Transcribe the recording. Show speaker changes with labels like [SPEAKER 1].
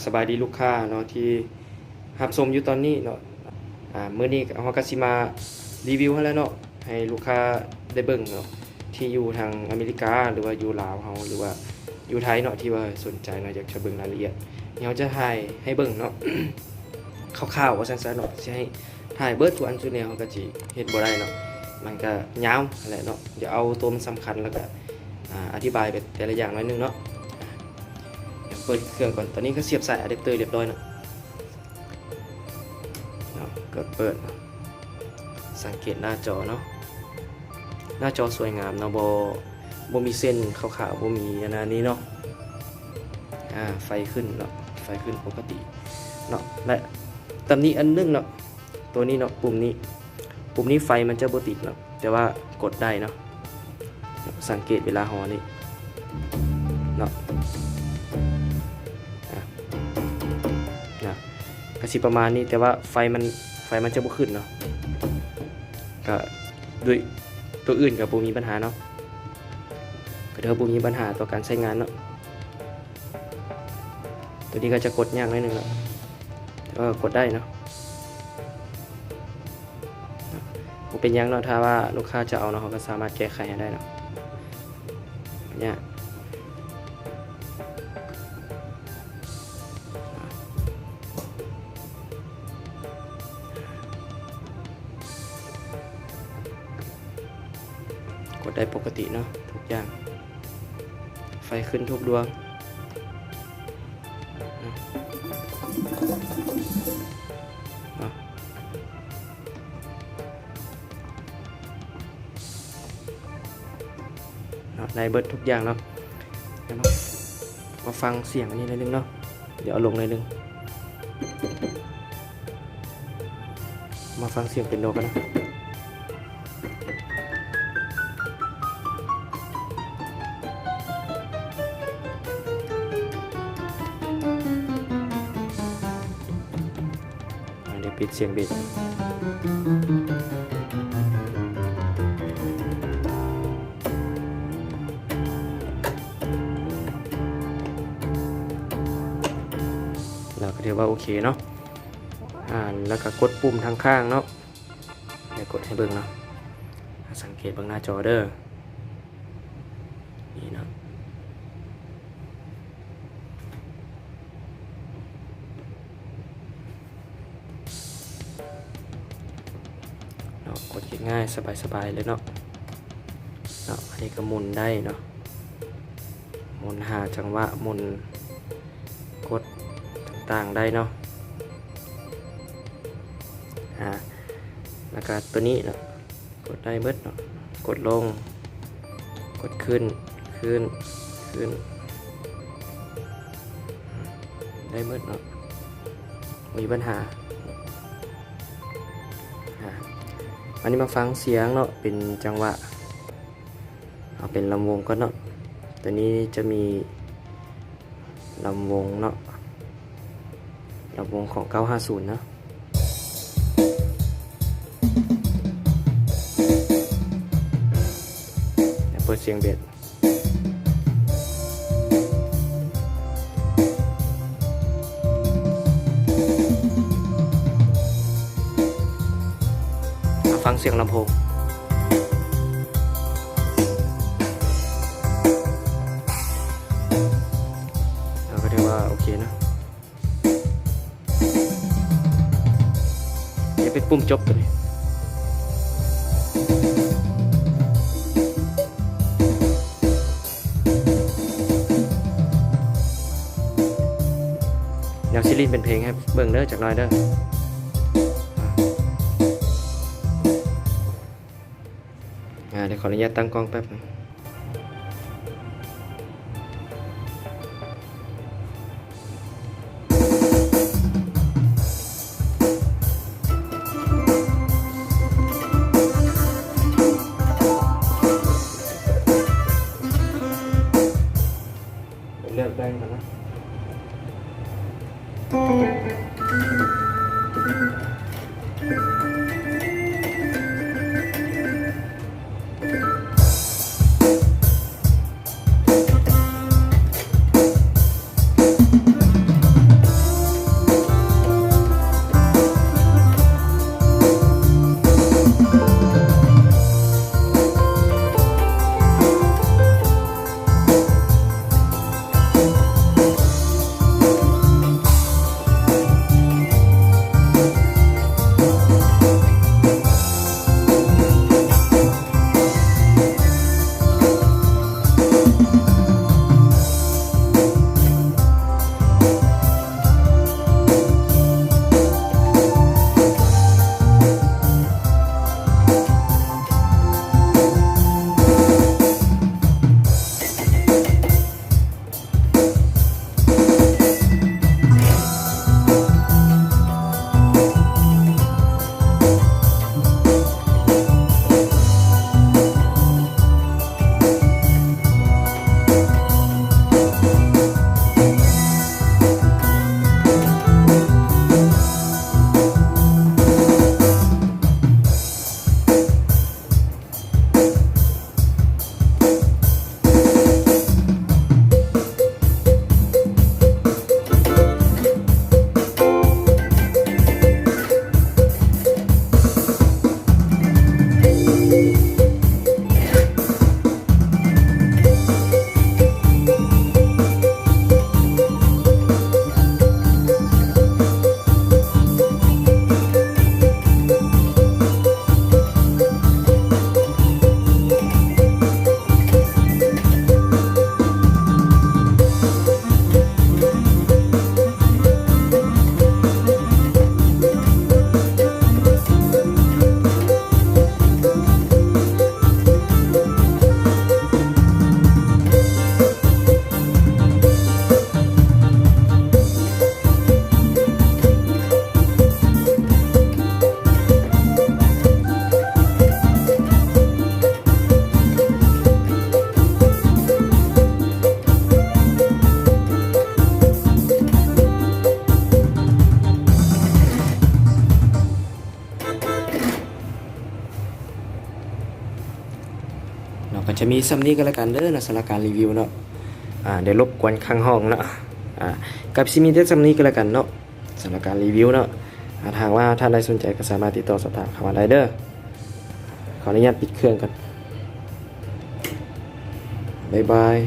[SPEAKER 1] สบายดีลูกค้าเนาะที่รับชมอยู่ตอนนี้เนาะมื้อนี้เฮาก็สิมารีวิวให้แล้วเนาะให้ลูกค้าได้เบิ่งเนาะที่อยู่ทางอเมริกาหรือว่าอยู่ลาวเฮาหรือว่าอยู่ไทยเนาะที่ว่าสนใจเนาะอยากจะเบิ่งรายละเอียดเดี๋ยวจะถ่ายให้เบิ่งเนาะ คร่าวๆว่าซั่นๆเนาะสิให้ถ่ายเบิดทุกอันทุกแนวก็สิเฮ็ดบ่ได้เนาะมันก็ยาวนั่นแหละเนาะเดี๋ยวเอาตัวมันสำคัญแล้วก็อธิบายไปแต่ละอย่างหน่อยนึงเนาะเดี๋ยวเปิดเครื่องก่อนตอนนี้ก็เสียบสายอะแดปเตอร์เรียบร้อยเนาะก็เปิดสังเกตหน้าจอเนาะหน้าจอสวยงามเนาะบ่มีเส้นขาวๆบ่มีอันนี้เนาะไฟขึ้นเนาะไฟขึ้นปกติเนาะและตำนี้อันนึงเนาะตัวนี้เนาะปุ่มนี้ไฟมันจะบ่ติดเนาะแต่ว่ากดได้เนาะสังเกตเวลาฮอนี่เนาะก็สิประมาณนี้แต่ว่าไฟมันจะบ่ขึ้นเนาะก็ด้วยตัวอื่นกับบ่มีปัญหาเนาะก็เดี๋ยวบ่มีปัญหาต่อการใช้งานเนาะตัวนี้ก็จะกดยากนิดนึงเนาะแต่ว่ากดได้เนาะบ่เป็นยังเนาะถ้าว่าลูกค้าจะเอาเนาะเขาก็สามารถแก้ไขให้ได้เนาะเนี่ยกดได้ปกติเนาะทุกอย่างไฟขึ้นทุกดวงได้เบิดทุกอย่างเนาะมาฟังเสียงอันนี้นิดนึงเนาะเดี๋ยวเอาลงนิดนึงมาฟังเสียงเป็นโนกันนะเดี๋ยวปิดเสียงเบสเราก็ถือว่าโอเคเนาะแล้วก็กดปุ่มทางข้างเนาะเดี๋ยวกดให้เบิ่งเนาะสังเกตเบิ่งหน้าจอเด้อนี่เนาะกดง่ายสบายเลยเนาะอันนี้ก็หมุนได้เนาะหมุนหาจังหวะหมุนกดต่างๆได้เนาะแล้วก็ตัวนี้เนาะกดได้เบิดเนาะกดลงกดขึ้นได้เบิดเนาะมีปัญหาอันนี้มาฟังเสียงเนาะเป็นจังหวะเอาเป็นลำวงก็เนาะตัวนี้จะมีลำวงเนาะลำวงของ950เนาะเปิดเสียงเบสฟังเสียงลำโพงเราก็เรียกว่าโอเคนะจะเป็นปุ่มจบตัวนี้แนวซีรีส์เป็นเพลงให้เบิ่งเด้อจากน้อยเด้อเดี๋ยวขออนุญาตตั้งกล้องแป๊บนึงเลือกได้ก่อนนะ เนาะก็จะมีซ้ำนี้ก็แล้วกันเด้อเนาะสำหรับการรีวิวเนาะเดี๋ยวรบกวนข้างห้องเนาะกับซิมีเด็ดซ้ำนี้ก็แล้วกันเนาะสำหรับการรีวิวเนาะทางว่าท่านใดสนใจก็สามารถติดต่อสอบถามเข้ามาได้เด้อขออนุญาตปิดเครื่องกันบ๊ายบาย